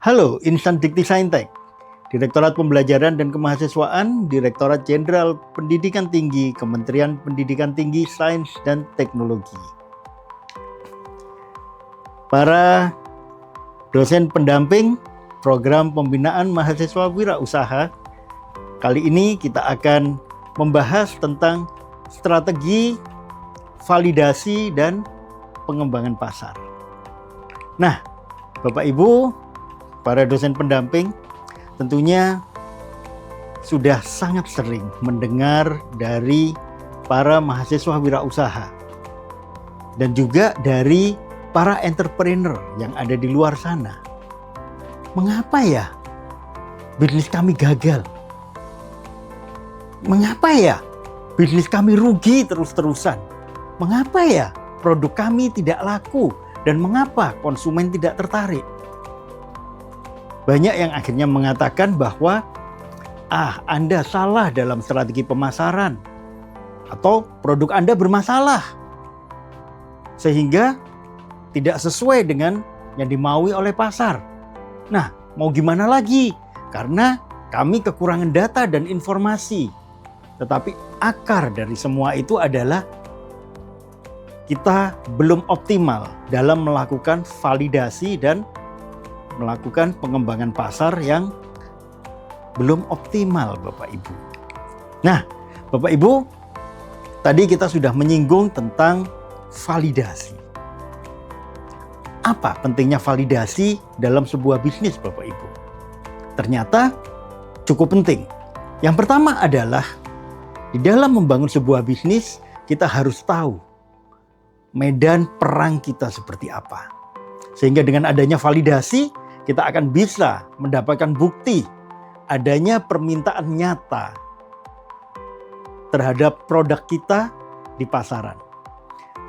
Halo, Insan Dikti Saintek, Direktorat Pembelajaran dan Kemahasiswaan, Direktorat Jenderal Pendidikan Tinggi, Kementerian Pendidikan Tinggi, Sains dan Teknologi. Para dosen pendamping program pembinaan mahasiswa wirausaha, kali ini kita akan membahas tentang strategi validasi dan pengembangan pasar. Nah, Bapak Ibu, para dosen pendamping tentunya sudah sangat sering mendengar dari para mahasiswa wirausaha dan juga dari para entrepreneur yang ada di luar sana. Mengapa ya bisnis kami gagal? Mengapa ya bisnis kami rugi terus-terusan? Mengapa ya produk kami tidak laku? Dan mengapa konsumen tidak tertarik? Banyak yang akhirnya mengatakan bahwa Anda salah dalam strategi pemasaran atau produk Anda bermasalah sehingga tidak sesuai dengan yang dimaui oleh pasar. Nah, mau gimana lagi? Karena kami kekurangan data dan informasi. Tetapi akar dari semua itu adalah kita belum optimal dalam melakukan validasi dan melakukan pengembangan pasar yang belum optimal, Bapak Ibu. Nah, Bapak Ibu, tadi kita sudah menyinggung tentang validasi. Apa pentingnya validasi dalam sebuah bisnis, Bapak Ibu? Ternyata cukup penting. Yang pertama adalah di dalam membangun sebuah bisnis, kita harus tahu medan perang kita seperti apa. Sehingga dengan adanya validasi, kita akan bisa mendapatkan bukti adanya permintaan nyata terhadap produk kita di pasaran.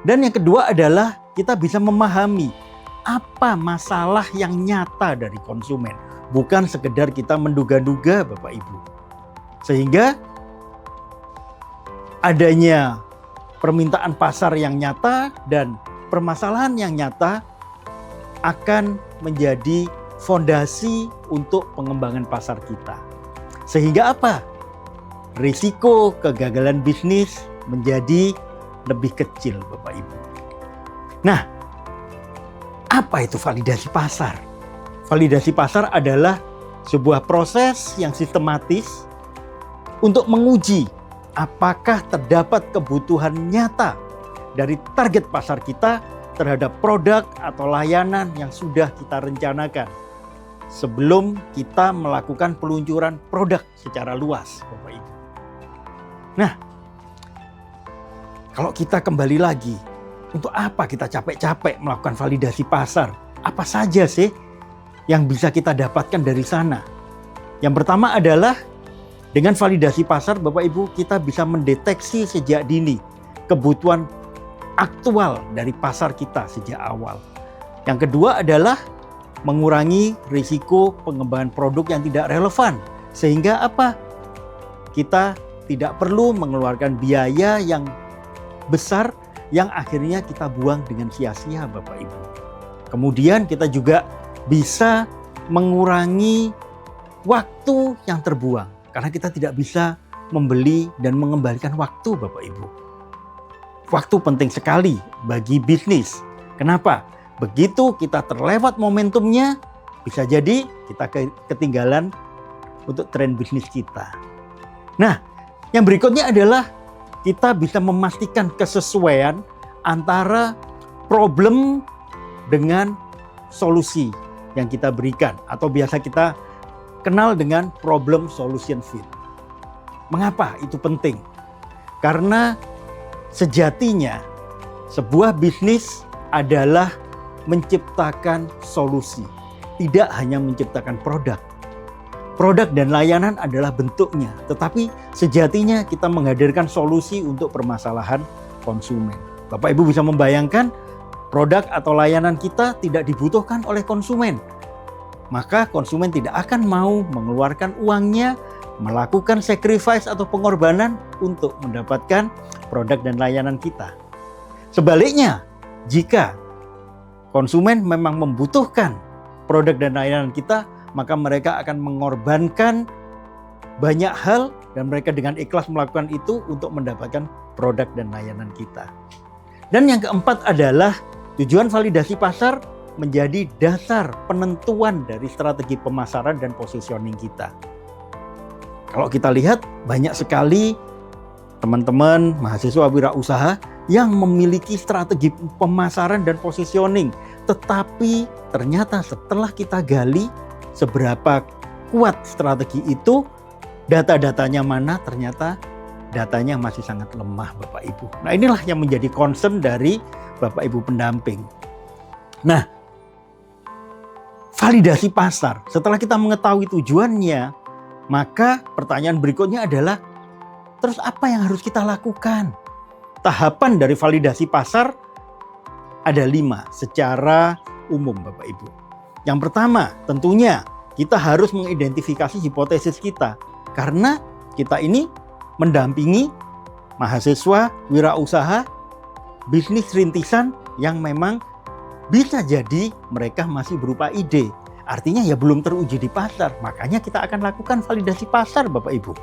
Dan yang kedua adalah kita bisa memahami apa masalah yang nyata dari konsumen. Bukan sekedar kita menduga-duga, Bapak Ibu. Sehingga adanya permintaan pasar yang nyata dan permasalahan yang nyata akan menjadi fondasi untuk pengembangan pasar kita. Sehingga apa? Risiko kegagalan bisnis menjadi lebih kecil, Bapak Ibu. Nah, apa itu validasi pasar? Validasi pasar adalah sebuah proses yang sistematis untuk menguji apakah terdapat kebutuhan nyata dari target pasar kita terhadap produk atau layanan yang sudah kita rencanakan sebelum kita melakukan peluncuran produk secara luas, Bapak Ibu. Nah, kalau kita kembali lagi, untuk apa kita capek-capek melakukan validasi pasar? Apa saja sih yang bisa kita dapatkan dari sana? Yang pertama adalah dengan validasi pasar, Bapak Ibu, kita bisa mendeteksi sejak dini kebutuhan aktual dari pasar kita sejak awal. Yang kedua adalah mengurangi risiko pengembangan produk yang tidak relevan. Sehingga apa? Kita tidak perlu mengeluarkan biaya yang besar yang akhirnya kita buang dengan sia-sia, Bapak Ibu. Kemudian kita juga bisa mengurangi waktu yang terbuang. Karena kita tidak bisa membeli dan mengembalikan waktu, Bapak Ibu. Waktu penting sekali bagi bisnis. Kenapa? Begitu kita terlewat momentumnya, bisa jadi kita ketinggalan untuk tren bisnis kita. Nah, yang berikutnya adalah kita bisa memastikan kesesuaian antara problem dengan solusi yang kita berikan. Atau biasa kita kenal dengan problem solution fit. Mengapa itu penting? Karena sejatinya sebuah bisnis adalah menciptakan solusi, tidak hanya menciptakan produk. Produk dan layanan adalah bentuknya, tetapi sejatinya kita menghadirkan solusi untuk permasalahan konsumen. Bapak Ibu bisa membayangkan produk atau layanan kita tidak dibutuhkan oleh konsumen. Maka konsumen tidak akan mau mengeluarkan uangnya, melakukan sacrifice atau pengorbanan untuk mendapatkan produk dan layanan kita. Sebaliknya, jika konsumen memang membutuhkan produk dan layanan kita, maka mereka akan mengorbankan banyak hal dan mereka dengan ikhlas melakukan itu untuk mendapatkan produk dan layanan kita. Dan yang keempat adalah tujuan validasi pasar menjadi dasar penentuan dari strategi pemasaran dan positioning kita. Kalau kita lihat banyak sekali teman-teman mahasiswa wirausaha yang memiliki strategi pemasaran dan positioning, tetapi ternyata setelah kita gali seberapa kuat strategi itu, data-datanya mana, ternyata datanya masih sangat lemah Bapak Ibu. Nah, inilah yang menjadi concern dari Bapak Ibu pendamping. Nah, validasi pasar, setelah kita mengetahui tujuannya, maka pertanyaan berikutnya adalah, terus apa yang harus kita lakukan? Tahapan dari validasi pasar ada 5 secara umum Bapak Ibu. Yang pertama, tentunya kita harus mengidentifikasi hipotesis kita. Karena kita ini mendampingi mahasiswa wirausaha, bisnis rintisan yang memang bisa jadi mereka masih berupa ide. Artinya ya belum teruji di pasar. Makanya kita akan lakukan validasi pasar Bapak Ibu.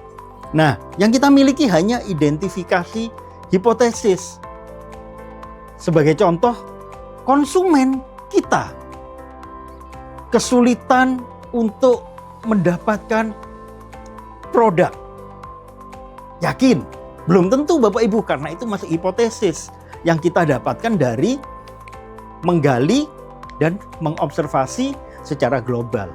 Nah, yang kita miliki hanya identifikasi hipotesis. Sebagai contoh, konsumen kita kesulitan untuk mendapatkan produk. Yakin? Belum tentu Bapak Ibu, karena itu masih hipotesis yang kita dapatkan dari menggali dan mengobservasi secara global.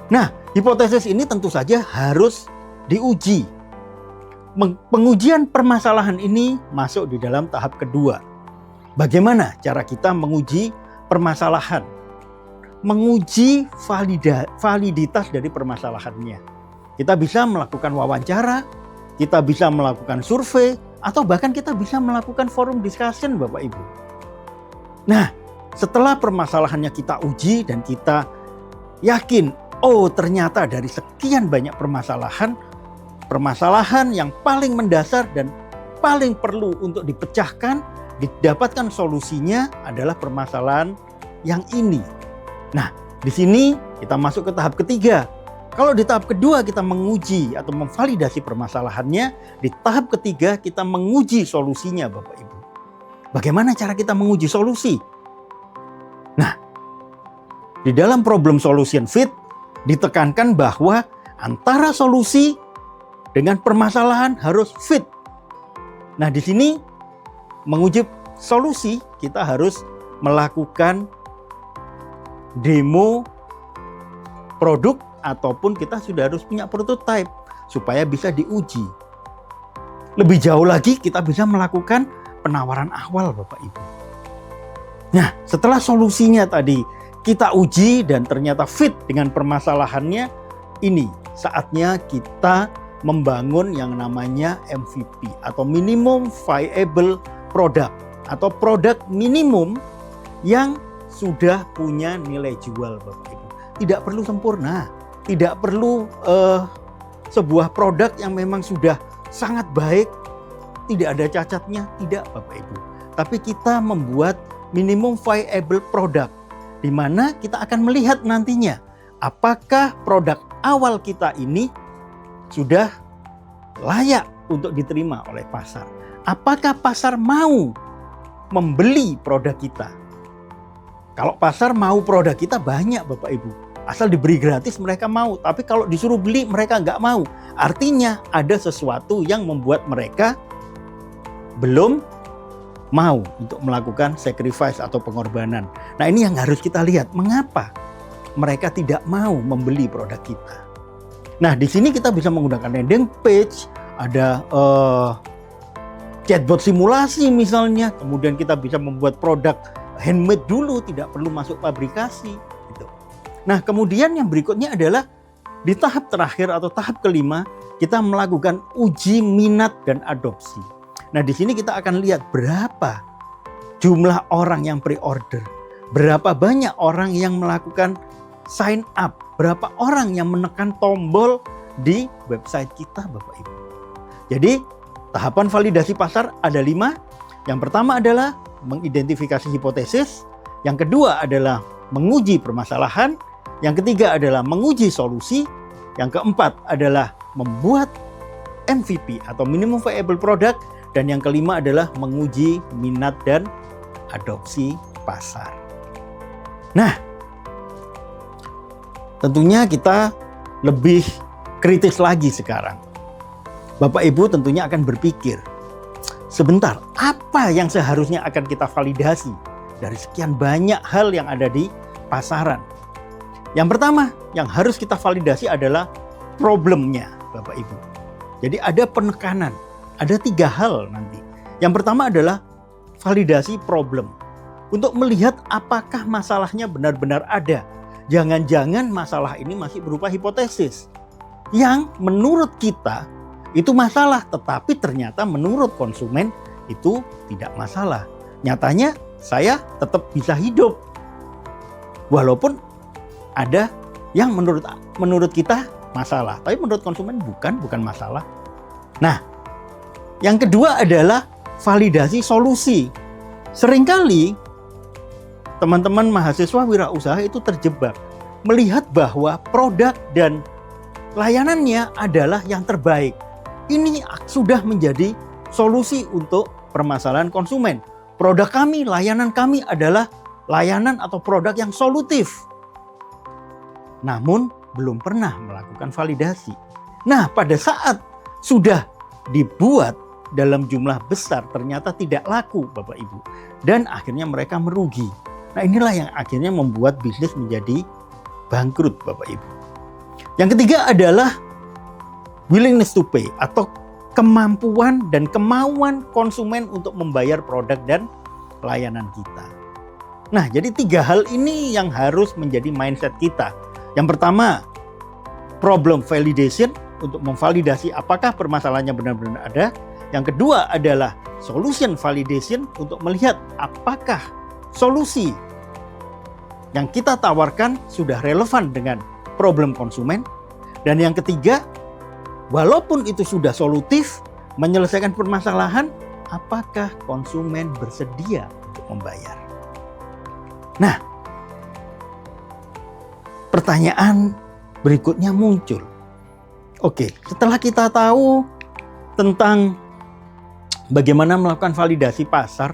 Nah, hipotesis ini tentu saja harus diuji. Pengujian permasalahan ini masuk di dalam tahap kedua. Bagaimana cara kita menguji permasalahan? Menguji validitas dari permasalahannya. Kita bisa melakukan wawancara, kita bisa melakukan survei, atau bahkan kita bisa melakukan forum discussion Bapak Ibu. Nah, setelah permasalahannya kita uji dan kita yakin, oh ternyata dari sekian banyak permasalahan yang paling mendasar dan paling perlu untuk dipecahkan, didapatkan solusinya adalah permasalahan yang ini. Nah, di sini kita masuk ke tahap ketiga. Kalau di tahap kedua kita menguji atau memvalidasi permasalahannya, di tahap ketiga kita menguji solusinya Bapak Ibu. Bagaimana cara kita menguji solusi? Nah, di dalam problem solution fit ditekankan bahwa antara solusi dengan permasalahan harus fit. Nah, di sini menguji solusi kita harus melakukan demo produk ataupun kita sudah harus punya prototype supaya bisa diuji. Lebih jauh lagi kita bisa melakukan penawaran awal Bapak Ibu. Nah, setelah solusinya tadi kita uji dan ternyata fit dengan permasalahannya, ini saatnya kita membangun yang namanya MVP atau minimum viable product atau produk minimum yang sudah punya nilai jual Bapak Ibu. Tidak perlu sempurna, tidak perlu sebuah produk yang memang sudah sangat baik, tidak ada cacatnya, tidak Bapak Ibu. Tapi kita membuat minimum viable product di mana kita akan melihat nantinya apakah produk awal kita ini sudah layak untuk diterima oleh pasar. Apakah pasar mau membeli produk kita? Kalau pasar mau produk kita banyak Bapak Ibu. Asal diberi gratis mereka mau. Tapi kalau disuruh beli mereka nggak mau. Artinya ada sesuatu yang membuat mereka belum mau untuk melakukan sacrifice atau pengorbanan. Nah, ini yang harus kita lihat. Mengapa mereka tidak mau membeli produk kita? Nah, di sini kita bisa menggunakan landing page, ada chatbot simulasi misalnya. Kemudian kita bisa membuat produk handmade dulu, tidak perlu masuk pabrikasi. Gitu. Nah, kemudian yang berikutnya adalah di tahap terakhir atau tahap kelima, kita melakukan uji minat dan adopsi. Nah, di sini kita akan lihat berapa jumlah orang yang pre-order, berapa banyak orang yang melakukan sign up, berapa orang yang menekan tombol di website kita Bapak Ibu. Jadi tahapan validasi pasar ada 5. Yang pertama adalah mengidentifikasi hipotesis. Yang kedua adalah menguji permasalahan. Yang ketiga adalah menguji solusi. Yang keempat adalah membuat MVP atau minimum viable product. Dan yang kelima adalah menguji minat dan adopsi pasar. Nah, tentunya kita lebih kritis lagi sekarang. Bapak Ibu tentunya akan berpikir, sebentar, apa yang seharusnya akan kita validasi dari sekian banyak hal yang ada di pasaran? Yang pertama yang harus kita validasi adalah problemnya, Bapak Ibu. Jadi ada penekanan, ada 3 hal nanti. Yang pertama adalah validasi problem. Untuk melihat apakah masalahnya benar-benar ada. Jangan-jangan masalah ini masih berupa hipotesis. Yang menurut kita itu masalah, tetapi ternyata menurut konsumen itu tidak masalah. Nyatanya saya tetap bisa hidup. Walaupun ada yang menurut kita masalah, tapi menurut konsumen bukan masalah. Nah, yang kedua adalah validasi solusi. Seringkali teman-teman mahasiswa wirausaha itu terjebak melihat bahwa produk dan layanannya adalah yang terbaik. Ini sudah menjadi solusi untuk permasalahan konsumen. Produk kami, layanan kami adalah layanan atau produk yang solutif. Namun belum pernah melakukan validasi. Nah, pada saat sudah dibuat dalam jumlah besar ternyata tidak laku, Bapak Ibu. Dan akhirnya mereka merugi. Nah, inilah yang akhirnya membuat bisnis menjadi bangkrut, Bapak Ibu. Yang ketiga adalah willingness to pay atau kemampuan dan kemauan konsumen untuk membayar produk dan layanan kita. Nah, jadi 3 hal ini yang harus menjadi mindset kita. Yang pertama, problem validation untuk memvalidasi apakah permasalahannya benar-benar ada. Yang kedua adalah solution validation untuk melihat apakah solusi yang kita tawarkan sudah relevan dengan problem konsumen. Dan yang ketiga, walaupun itu sudah solutif, menyelesaikan permasalahan, apakah konsumen bersedia untuk membayar? Nah, pertanyaan berikutnya muncul. Oke, setelah kita tahu tentang bagaimana melakukan validasi pasar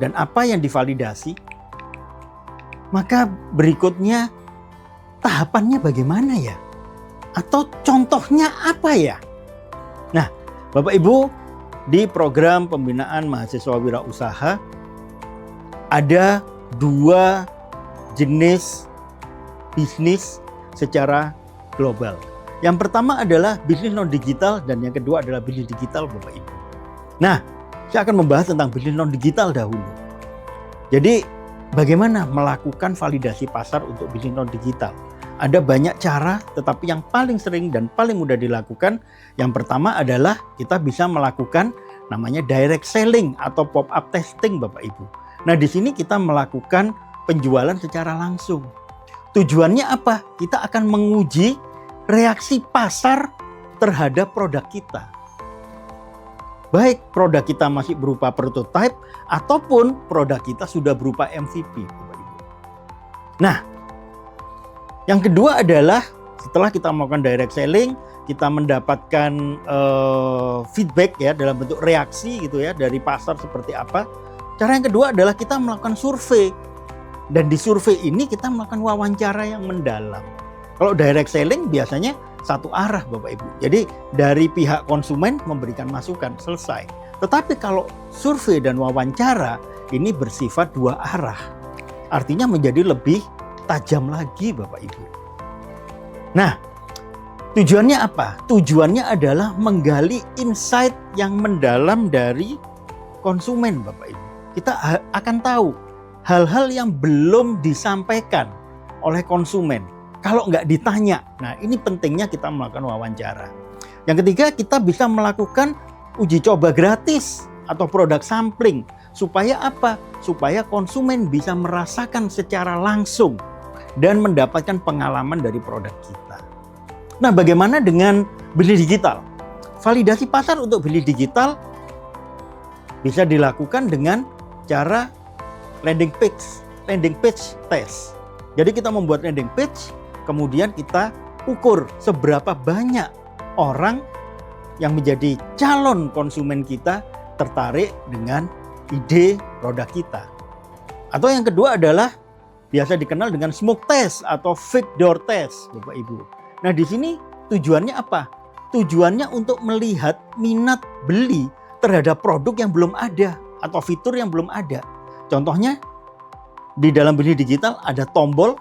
dan apa yang divalidasi, maka berikutnya tahapannya bagaimana ya? Atau contohnya apa ya? Nah, Bapak Ibu, di program pembinaan mahasiswa wirausaha ada 2 jenis bisnis secara global. Yang pertama adalah bisnis non-digital dan yang kedua adalah bisnis digital, Bapak Ibu. Nah, saya akan membahas tentang bisnis non-digital dahulu. Jadi, bagaimana melakukan validasi pasar untuk bisnis non-digital? Ada banyak cara, tetapi yang paling sering dan paling mudah dilakukan, yang pertama adalah kita bisa melakukan namanya direct selling atau pop-up testing, Bapak Ibu. Nah, di sini kita melakukan penjualan secara langsung. Tujuannya apa? Kita akan menguji reaksi pasar terhadap produk kita. Baik produk kita masih berupa prototype ataupun produk kita sudah berupa MVP, Bapak Ibu. Nah, yang kedua adalah setelah kita melakukan direct selling, kita mendapatkan feedback ya dalam bentuk reaksi gitu ya dari pasar seperti apa. Cara yang kedua adalah kita melakukan survei. Dan di survei ini kita melakukan wawancara yang mendalam. Kalau direct selling biasanya satu arah, Bapak Ibu. Jadi dari pihak konsumen memberikan masukan, selesai. Tetapi kalau survei dan wawancara ini bersifat 2 arah. Artinya menjadi lebih tajam lagi, Bapak Ibu. Nah, tujuannya apa? Tujuannya adalah menggali insight yang mendalam dari konsumen, Bapak Ibu. Kita akan tahu hal-hal yang belum disampaikan oleh konsumen kalau nggak ditanya. Nah, ini pentingnya kita melakukan wawancara. Yang ketiga, kita bisa melakukan uji coba gratis atau produk sampling. Supaya apa? Supaya konsumen bisa merasakan secara langsung dan mendapatkan pengalaman dari produk kita. Nah, bagaimana dengan bisnis digital? Validasi pasar untuk bisnis digital bisa dilakukan dengan cara landing page test. Jadi kita membuat landing page, kemudian kita ukur seberapa banyak orang yang menjadi calon konsumen kita tertarik dengan ide produk kita. Atau yang kedua adalah biasa dikenal dengan smoke test atau fake door test, Bapak Ibu. Nah, di sini tujuannya apa? Tujuannya untuk melihat minat beli terhadap produk yang belum ada atau fitur yang belum ada. Contohnya di dalam bisnis digital ada tombol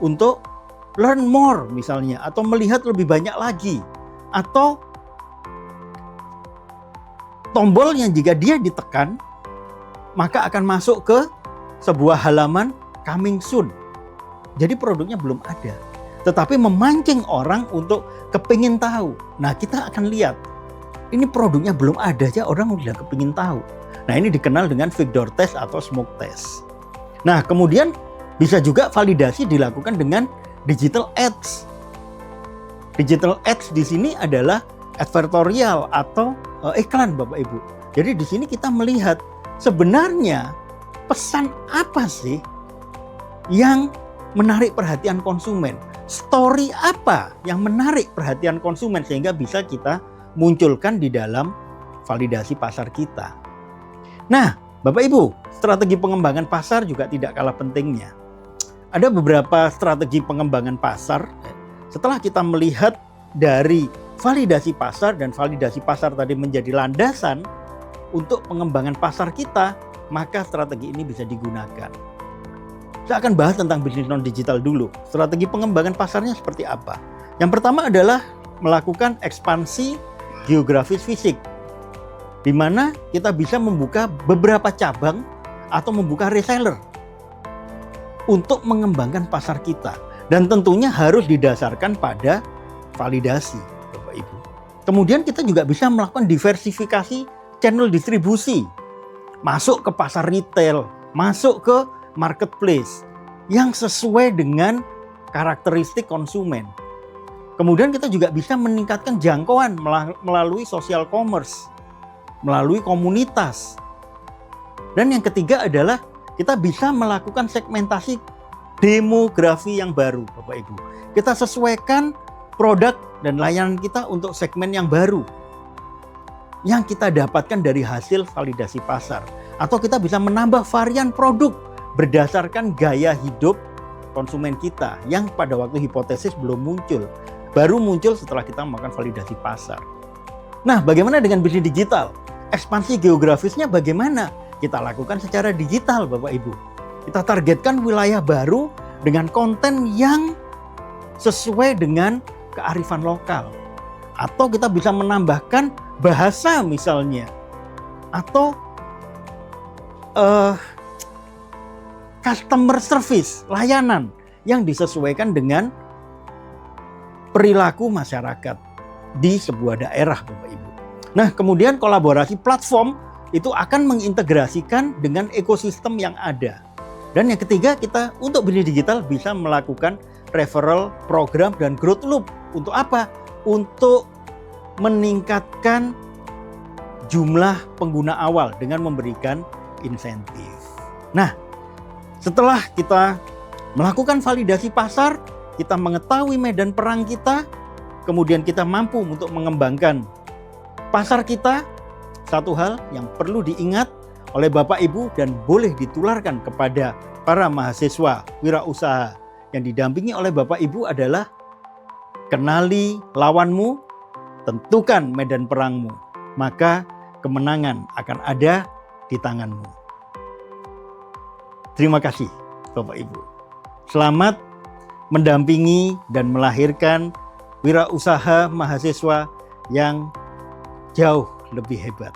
untuk learn more misalnya, atau melihat lebih banyak lagi, atau tombol yang jika dia ditekan maka akan masuk ke sebuah halaman coming soon. Jadi produknya belum ada, tetapi memancing orang untuk kepingin tahu. Nah, kita akan lihat ini produknya belum ada aja orang udah kepingin tahu. Nah, ini dikenal dengan fake door test atau smoke test. Nah, kemudian bisa juga validasi dilakukan dengan digital ads. Digital ads di sini adalah advertorial atau iklan, Bapak Ibu. Jadi di sini kita melihat sebenarnya pesan apa sih yang menarik perhatian konsumen? Story apa yang menarik perhatian konsumen sehingga bisa kita munculkan di dalam validasi pasar kita. Nah, Bapak Ibu, strategi pengembangan pasar juga tidak kalah pentingnya. Ada beberapa strategi pengembangan pasar. Setelah kita melihat dari validasi pasar, dan validasi pasar tadi menjadi landasan untuk pengembangan pasar kita, maka strategi ini bisa digunakan. Saya akan bahas tentang bisnis non-digital dulu. Strategi pengembangan pasarnya seperti apa? Yang pertama adalah melakukan ekspansi geografis fisik, di mana kita bisa membuka beberapa cabang atau membuka reseller untuk mengembangkan pasar kita. Dan tentunya harus didasarkan pada validasi, Bapak Ibu. Kemudian kita juga bisa melakukan diversifikasi channel distribusi, masuk ke pasar retail, masuk ke marketplace yang sesuai dengan karakteristik konsumen. Kemudian kita juga bisa meningkatkan jangkauan melalui social commerce, melalui komunitas. Dan yang ketiga adalah kita bisa melakukan segmentasi demografi yang baru, Bapak Ibu. Kita sesuaikan produk dan layanan kita untuk segmen yang baru yang kita dapatkan dari hasil validasi pasar. Atau kita bisa menambah varian produk berdasarkan gaya hidup konsumen kita yang pada waktu hipotesis belum muncul. Baru muncul setelah kita melakukan validasi pasar. Nah, bagaimana dengan bisnis digital? Ekspansi geografisnya bagaimana? Kita lakukan secara digital, Bapak Ibu. Kita targetkan wilayah baru dengan konten yang sesuai dengan kearifan lokal. Atau kita bisa menambahkan bahasa misalnya. Atau customer service, layanan yang disesuaikan dengan perilaku masyarakat di sebuah daerah, Bapak Ibu. Nah, kemudian kolaborasi platform itu akan mengintegrasikan dengan ekosistem yang ada. Dan yang ketiga, kita untuk bisnis digital bisa melakukan referral program dan growth loop. Untuk apa? Untuk meningkatkan jumlah pengguna awal dengan memberikan insentif. Nah, setelah kita melakukan validasi pasar, kita mengetahui medan perang kita, kemudian kita mampu untuk mengembangkan pasar kita. Satu hal yang perlu diingat oleh Bapak Ibu dan boleh ditularkan kepada para mahasiswa wirausaha yang didampingi oleh Bapak Ibu adalah kenali lawanmu, tentukan medan perangmu, maka kemenangan akan ada di tanganmu. Terima kasih Bapak Ibu. Selamat mendampingi dan melahirkan wirausaha mahasiswa yang jauh lebih hebat.